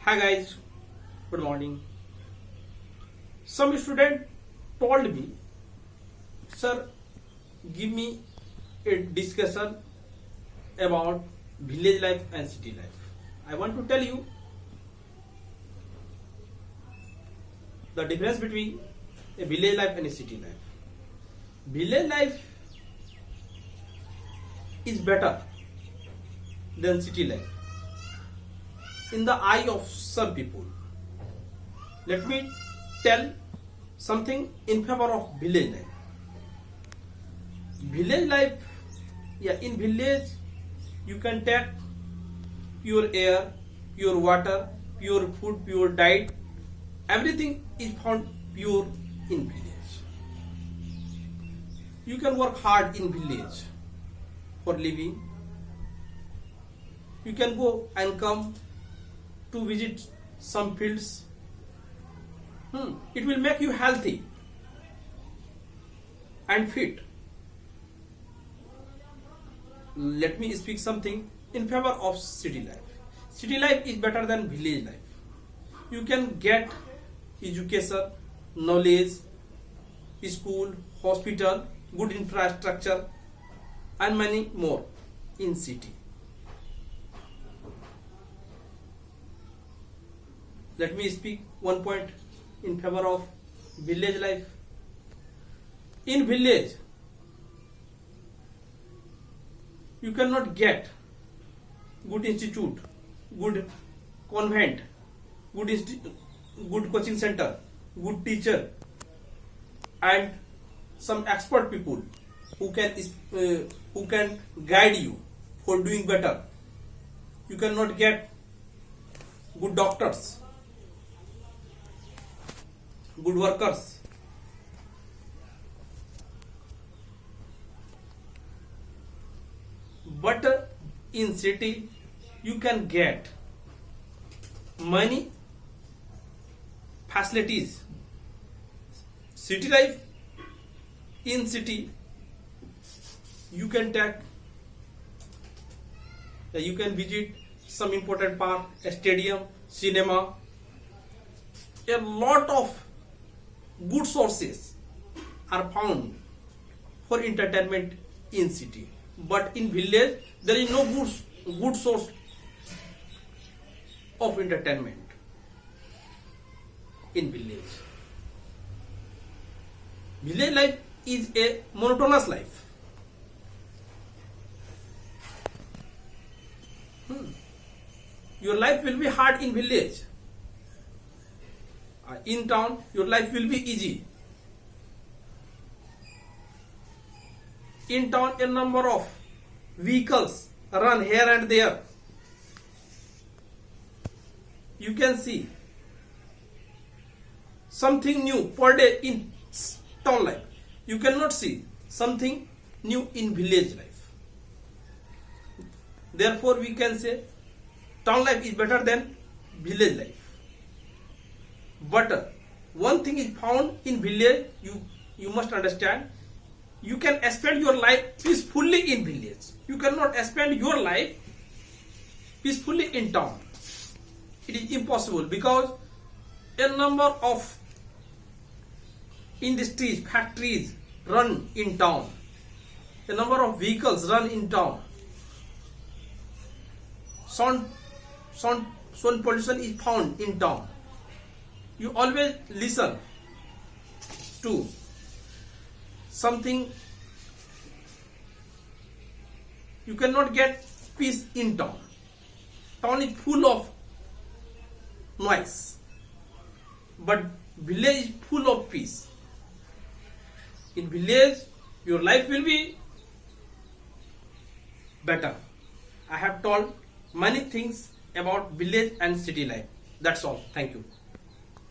Hi guys, good morning. Some student told me, sir, give me a discussion about village life and city life. I want to tell you the difference between a village life and a city life. Village life is better than city life in the eye of some people. Let me tell something in favor of village life. Village life, in village you can take pure air, pure water, pure food, pure diet. Everything is found pure in village. You can work hard in village for living. You can go and come to visit some fields. It will make you healthy and fit. Let me speak something in favor of city life. City life is better than village life. You can get education, knowledge, school, hospital, good infrastructure and many more in city. Let me speak one point in favor of village life. In village, you cannot get good institute, good convent, good coaching center, good teacher, and some expert people who can guide you for doing better. You cannot get good doctors, good workers. But in city you can get many facilities. City life, in city you can visit some important park, a stadium, cinema. A lot of good sources are found for entertainment in city, but in village there is no good source of entertainment in village. Village life is a monotonous life. Your life will be hard in village. In town, your life will be easy. In town, a number of vehicles run here and there. You can see something new per day in town life. You cannot see something new in village life. Therefore, we can say town life is better than village life. But one thing is found in village, you must understand, you can spend your life peacefully in village. You cannot spend your life peacefully in town. It is impossible because a number of industries, factories run in town. A number of vehicles run in town. Sound pollution is found in town. You always listen to something. You cannot get peace in town. Town is full of noise, but village is full of peace. In village, your life will be better. I have told many things about village and city life. That's all. Thank you.